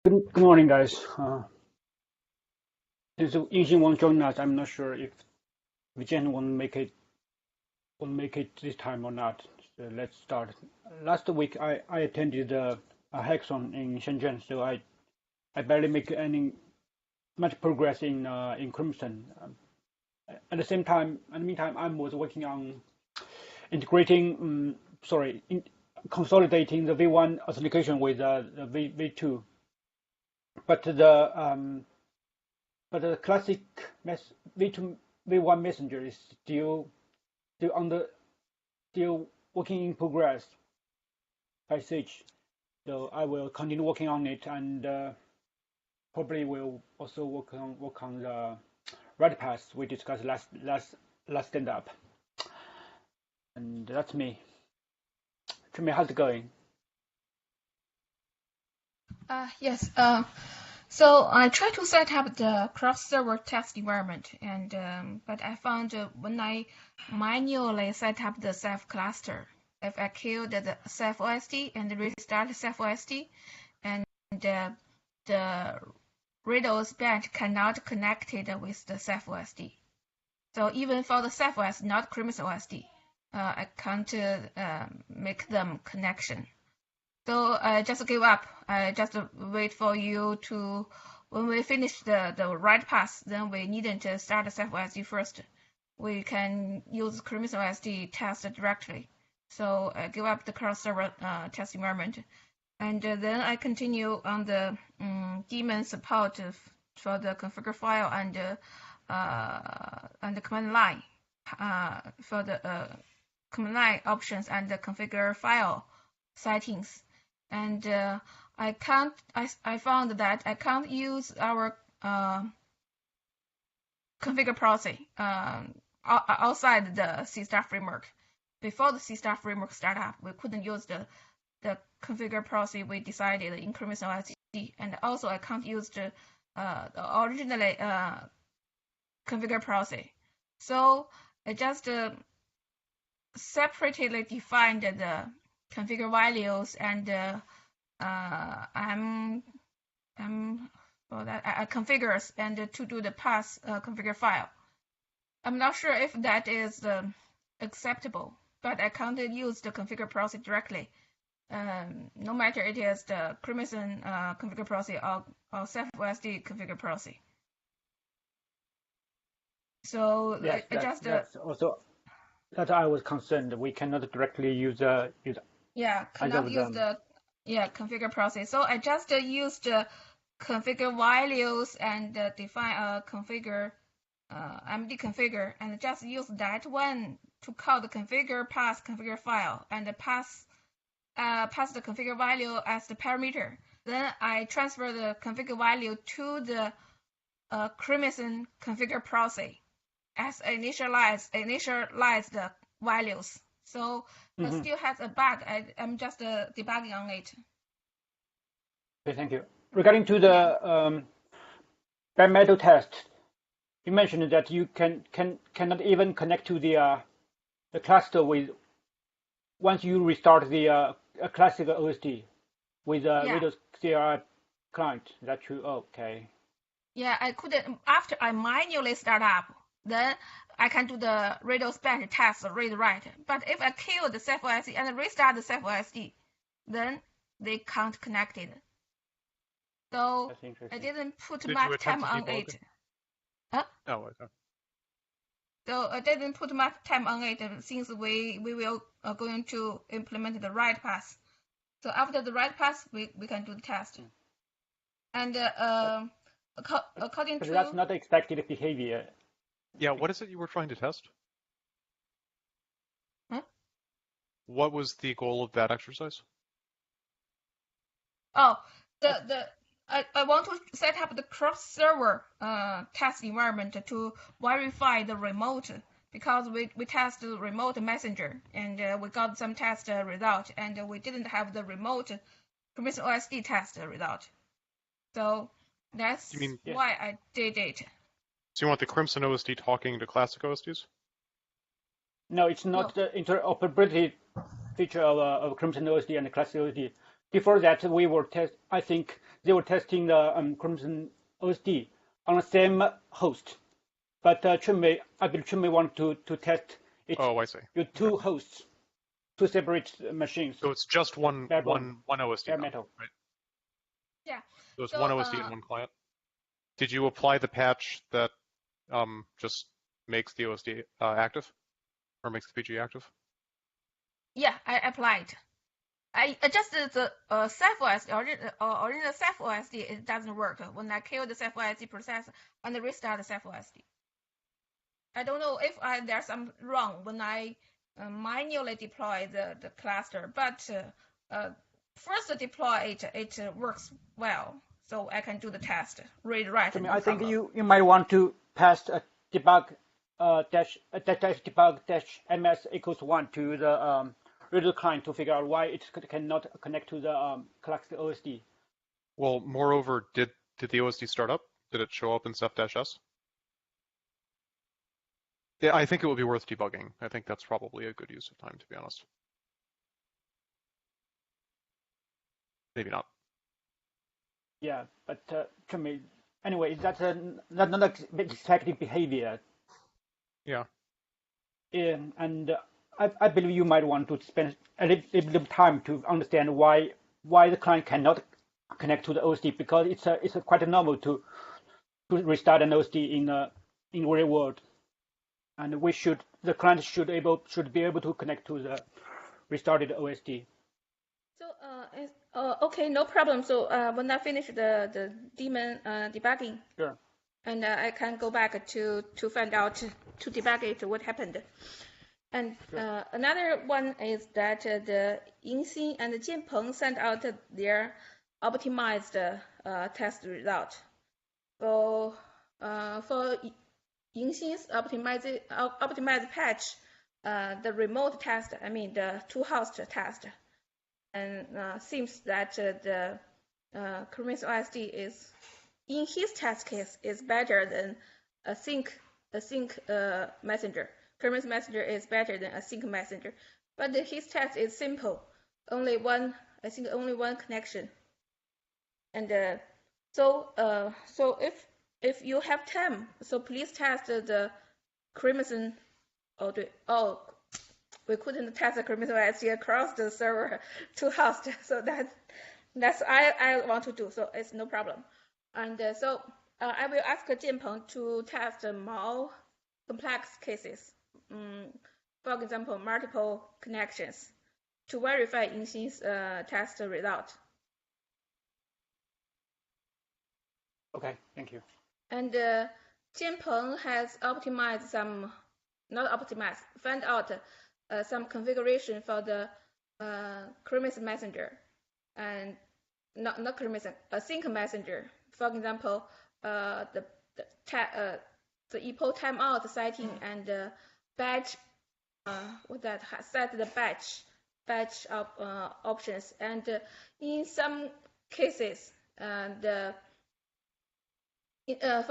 Good morning, guys. Since Yinxin won't join us, I'm not sure if Vijen won't make it this time or not. So let's start. Last week, I attended a hackathon in Shenzhen, so I barely make any much progress in Crimson. At the same time, in the meantime, I was working on integrating, consolidating the V1 authentication with the V2. But the classic V2 V1 messenger is still working in progress by Sage. So I will continue working on it, and probably will also work on the right path we discussed last stand up. And that's me. Tell me, how's it going? Yes. So I tried to set up the cross-server test environment, and but I found when I manually set up the Ceph cluster, if I kill the Ceph OSD and restart Ceph OSD, and the Rails branch cannot connect it with the Ceph OSD. So even for the Ceph OS, not Crimson OSD, I can't make them connection. So I just give up. I just wait for you to, when we finish the write pass, then we needn't start the Ceph OSD first. We can use Crimson OSD test directly. So I give up the cross-server test environment. And then I continue on the daemon support for the configure file and the command line for the command line options and the configure file settings. And I found that I can't use our configure proxy outside the SeaStor framework. Before the SeaStor framework startup, we couldn't use the configure proxy we decided in Crimson OSD, and also I can't use the originally configure proxy. So I just separately defined the configure values, and for that I configures and to do the pass configure file. I'm not sure if that is acceptable, but I can't use the configure proxy directly. No matter it is the Crimson configure proxy or Ceph OSD configure proxy. So Yes, that's also that I was concerned. We cannot directly use cannot either of use them. the configure proxy. So I just used configure values and define a configure md configure, and just use that one to call the configure pass configure file and pass the configure value as the parameter. Then I transfer the configure value to the Crimson configure proxy as initialize the values. So it still has a bug. I'm just debugging on it. Okay, thank you. Regarding to the bare metal test, you mentioned that you cannot even connect to the cluster with once you restart the classic OSD with Windows CLI client. Is that true? Okay. Yeah, I couldn't after I manually start up. Then I can do the Rails bench test read write. But if I kill the Ceph OSD and restart the Ceph OSD, then they can't connect it. So I didn't put much time on it. Huh? Oh, okay. So I didn't put much time on it since we will going to implement the write pass. So after the write pass, we can do the test. And according But to that's not expected behavior. Yeah, what is it you were trying to test? Huh? What was the goal of that exercise? Oh, I want to set up the cross-server test environment to verify the remote, because we test the remote messenger and we got some test result, and we didn't have the remote Crimson OSD test result. So that's why I did it. So you want the Crimson OSD talking to classic OSDs? No, it's not the interoperability feature of Crimson OSD and the classic OSD. before that we were I think they were testing the Crimson OSD on the same host, but I believe Chunmei wanted to test it Oh, I see. with two hosts, two separate machines. So it's just one OSD bare now, metal. right? Yeah. So it's one OSD and one client. Did you apply the patch that just makes the OSD active, or makes the PG active? Yeah, I applied. I adjusted the Ceph OSD, original Ceph OSD, it doesn't work. When I kill the Ceph OSD process and restart the Ceph OSD. I don't know if there's something wrong when I manually deploy the cluster, but first deploy it works well, so I can do the test, read, write. I think you might want to pass a debug dash debug dash ms equals 1 to the reader client to figure out why it cannot connect to the classic OSD. Well, moreover, did the OSD start up? Did it show up in Ceph-S? Yeah, I think it would be worth debugging. I think that's probably a good use of time, to be honest. Maybe not. Yeah, but to me, anyway, that's not expected behavior. Yeah. And I believe you might want to spend a little bit of time to understand why the client cannot connect to the OSD, because it's quite normal to restart an OSD in real world, and the client should be able to connect to the restarted OSD. So okay, no problem. So when I finish the daemon debugging, sure, and I can go back to find out to debug it what happened. And sure. Another one is that the Yingxin and Jianpeng sent out their optimized test result. So for Yingxin's optimized patch, the remote test, I mean the two-host test, and seems that the Kubernetes OSD is, in his test case, is better than a sync messenger. Kubernetes messenger is better than a sync messenger, but his test is simple, only one connection. And so if you have time, so please test the Crimson. We couldn't test the Crimson OSD across the server to host, so that's I want to do. So it's no problem. And so I will ask Jianpeng to test more complex cases. For example, multiple connections to verify Yingxin's test result. Okay, thank you. And Jianpeng has optimized found out some configuration for the Kubernetes messenger, and not Kubernetes, a sync messenger. For example, the epoch timeout setting and batch set the batch of options, and in some cases for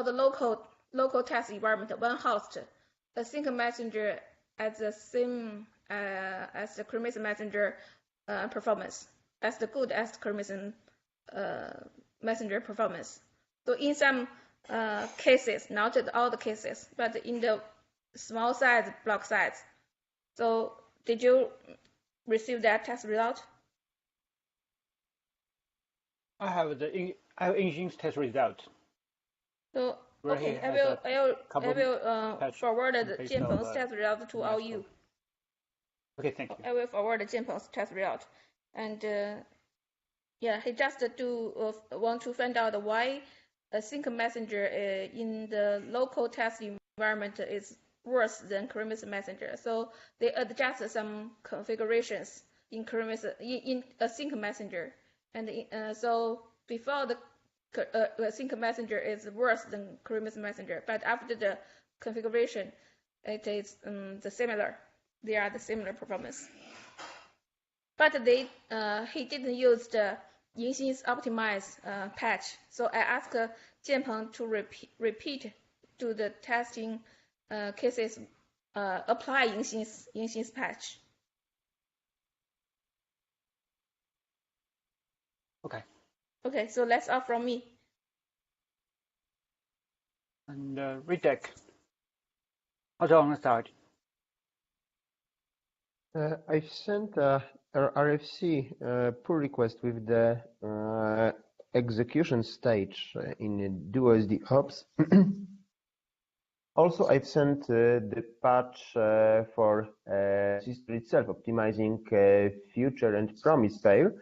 the local test environment, one host, the sync messenger as the same as the Kubernetes messenger performance, as the good as the Kubernetes messenger performance. So in some cases, not all the cases, but in the small size block size. So did you receive that test result? I have Yingxin's test result. So okay, I will forward Jianpeng's test result to all you. Okay, thank you. I will forward Jianpeng's test result, and yeah, he just want to find out why a sync messenger in the local test environment is worse than Kubernetes messenger. So they adjust some configurations in Kubernetes in a sync messenger, and so before the sync messenger is worse than Kubernetes messenger, but after the configuration, it is similar. They are the similar performance. But he didn't use the Yingxin's optimized patch. So I asked Jianpeng to repeat to the testing cases, apply Yingxin's patch. Okay. Okay, so that's all from me. And Ritek, also on the side. I've sent a RFC pull request with the execution stage in DoSD ops. Also, I've sent the patch for SeaStor itself, optimizing future and promise pair.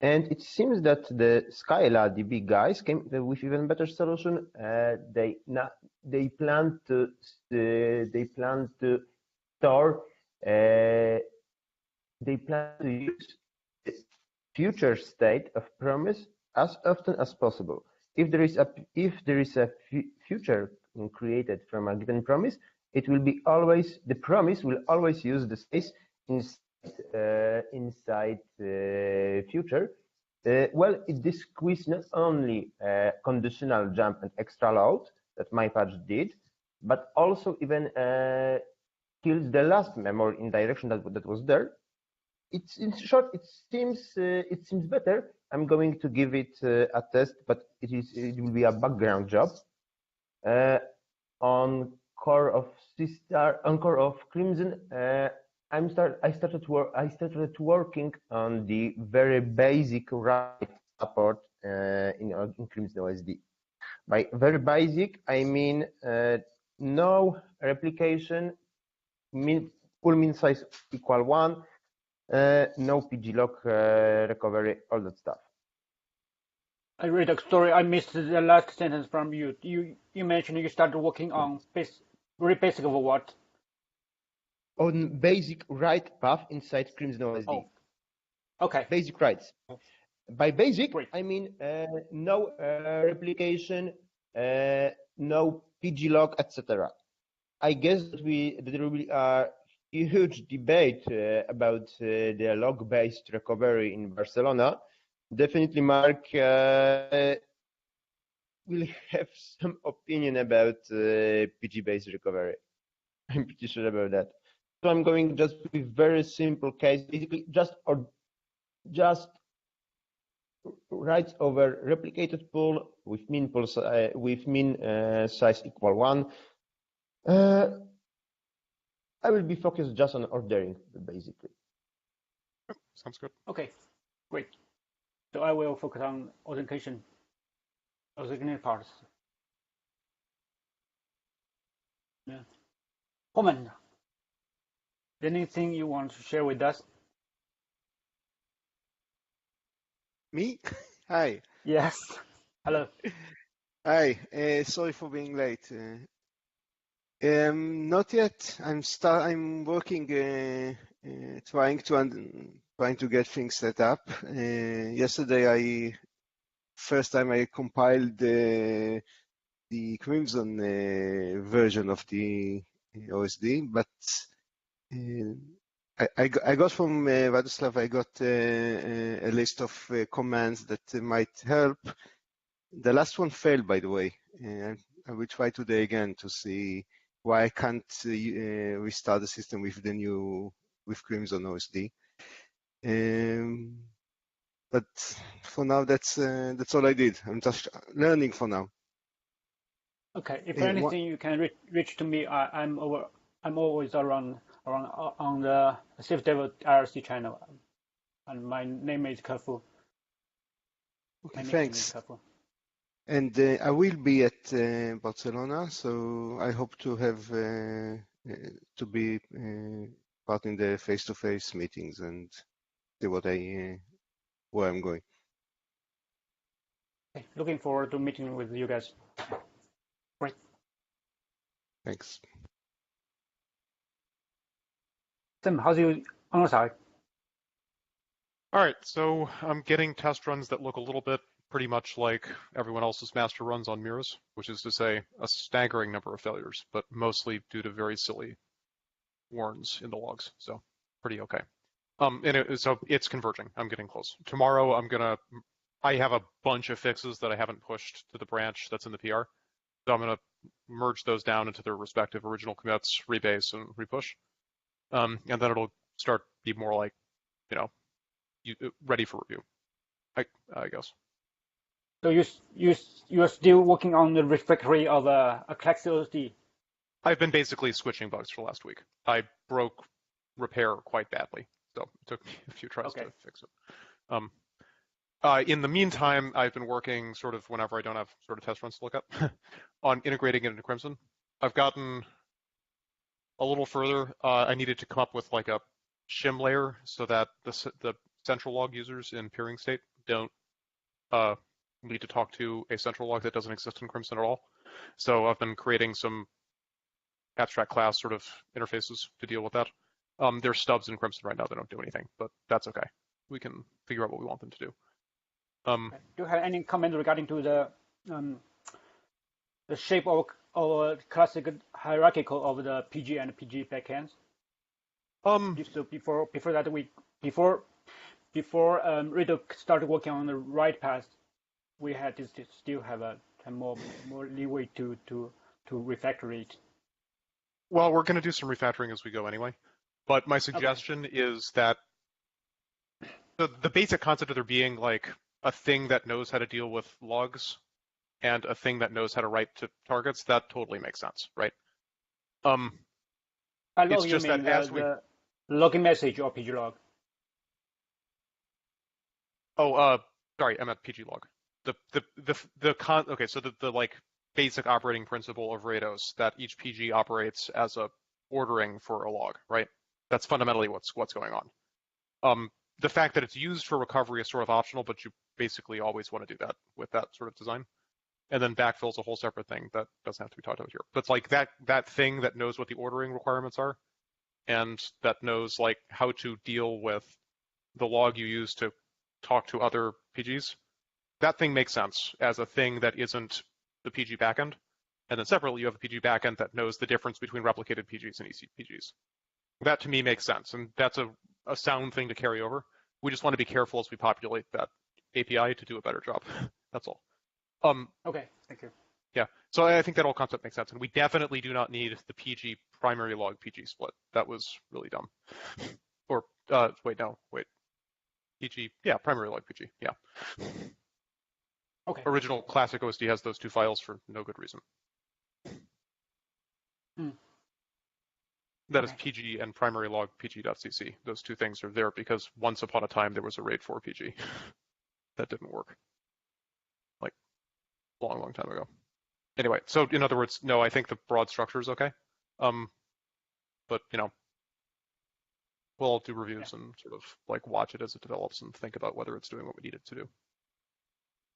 And it seems that the SkylaDB guys came with even better solution. They plan to store they plan to use the future state of promise as often as possible. If there is a future created from a given promise, it will be always the promise will always use the space inside future. Well, this squeezes not only conditional jump and extra load that my patch did, but also even kills the last memory in direction that was there. It's in short, it seems better. I'm going to give it a test, but it will be a background job. On core of SeaStor, on core of Crimson, I started working on the very basic write support in Crimson OSD. By very basic, I mean no replication, full min size equal 1, no PG lock recovery, all that stuff. I read a story. I missed the last sentence from you. You mentioned you started working on very basic of what? On basic write path inside Crimson OSD. Oh, okay. Basic writes. By basic, Great. I mean no replication, no PG lock, etc. I guess that there will be a huge debate about the log-based recovery in Barcelona. Definitely, Mark will have some opinion about PG-based recovery. I'm pretty sure about that. So I'm going just with very simple case, basically just writes over replicated pool with min size equal 1. I will be focused just on ordering, basically. Sounds good. Okay, great. So I will focus on authentication parts. Yeah. Homan, anything you want to share with us? Me? Hi. Yes. Hello. Hi. Sorry for being late. Not yet. I'm working, trying to get things set up. Yesterday, first time I compiled the Crimson version of the OSD, but I got from Vladislav, I got a list of commands that might help. The last one failed, by the way. I will try today again to see why I can't restart the system with Crimson OSD. But for now, that's all I did. I'm just learning for now. Okay. If anything, you can reach to me. I'm always around on the SafeDev IRC channel, and my name is Kafu. Okay, thanks. Kafu. And I will be at Barcelona, so I hope to have to be part in the face-to-face meetings and see where I'm going. Okay. Looking forward to meeting with you guys. Great. Thanks. Tim, how's you on your side? All right, so I'm getting test runs that look a little bit pretty much like everyone else's master runs on mirrors, which is to say a staggering number of failures, but mostly due to very silly warns in the logs. So pretty okay. So it's converging. I'm getting close. Tomorrow I have a bunch of fixes that I haven't pushed to the branch that's in the PR. So I'm gonna merge those down into their respective original commits, rebase and repush. And then it'll start be more like, ready for review. I guess. So you're still working on the refactory of a classic OSD. I've been basically switching bugs for the last week. I broke repair quite badly, so it took me a few tries to fix it. In the meantime, I've been working sort of whenever I don't have sort of test runs to look at on integrating it into Crimson. I've gotten a little further. I needed to come up with like a shim layer so that the central log users in peering state don't need to talk to a central log that doesn't exist in Crimson at all. So I've been creating some abstract class sort of interfaces to deal with that. There's stubs in Crimson right now that don't do anything, but that's okay. We can figure out what we want them to do. Do you have any comment regarding to the shape of classic hierarchical of the PG and PG backends? So before that before Riddle started working on the right path, we had to still have more leeway to refactor it. Well, we're going to do some refactoring as we go anyway, but my suggestion is that the basic concept of there being like a thing that knows how to deal with logs and a thing that knows how to write to targets, that totally makes sense, right? It's just that as we logging message or PG log. Oh, sorry, I meant PG log. Okay, so the like basic operating principle of Rados that each PG operates as a ordering for a log, right? That's fundamentally what's going on. The fact that it's used for recovery is sort of optional, but you basically always want to do that with that sort of design. And then backfill is a whole separate thing that doesn't have to be talked about here. But it's like that thing that knows what the ordering requirements are, and that knows like how to deal with the log you use to talk to other PGs. That thing makes sense as a thing that isn't the PG backend. And then separately, you have a PG backend that knows the difference between replicated PGs and EC PGs. That to me makes sense, and that's a sound thing to carry over. We just want to be careful as we populate that API to do a better job. That's all. Okay, thank you. Yeah, so I think that whole concept makes sense, and we definitely do not need the PG primary log PG split. That was really dumb. Or wait. PG, yeah, primary log PG, yeah. Okay. Original classic OSD has those two files for no good reason. That is PG and primary log pg.cc. Those two things are there because once upon a time there was a RAID 4 PG. That didn't work. Like, long time ago. Anyway, so in other words, no, I think the broad structure is okay. But, we'll do reviews and sort of like watch it as it develops and think about whether it's doing what we need it to do.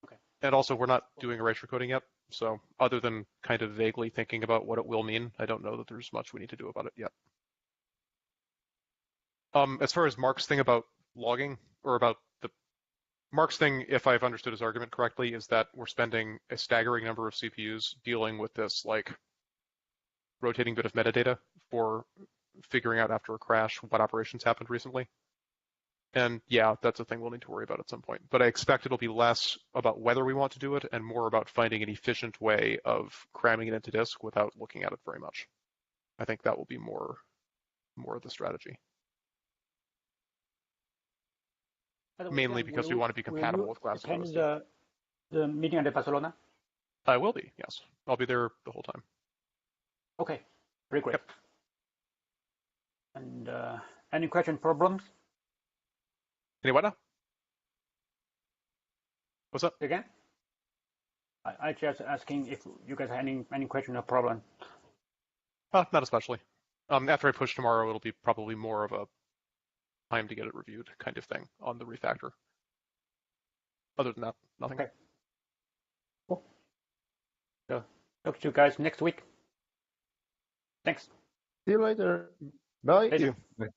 Okay. And also, we're not doing erasure coding yet. So other than kind of vaguely thinking about what it will mean, I don't know that there's much we need to do about it yet. As far as Mark's thing about logging, or about the Mark's thing, if I've understood his argument correctly, is that we're spending a staggering number of CPUs dealing with this like rotating bit of metadata for figuring out after a crash what operations happened recently. And yeah, that's a thing we'll need to worry about at some point. But I expect it'll be less about whether we want to do it and more about finding an efficient way of cramming it into disk without looking at it very much. I think that will be more of the strategy. Mainly because we want to be compatible with classic OSD. The meeting at Barcelona? I will be, yes. I'll be there the whole time. Okay, very great. Yep. And any question, problems? Any what now? What's up? Again? I just asking if you guys have any question or problem. Not especially. After I push tomorrow, it'll be probably more of a time to get it reviewed kind of thing on the refactor. Other than that, nothing. Okay. Cool. So, talk to you guys next week. Thanks. See you later. Bye. Later. Bye.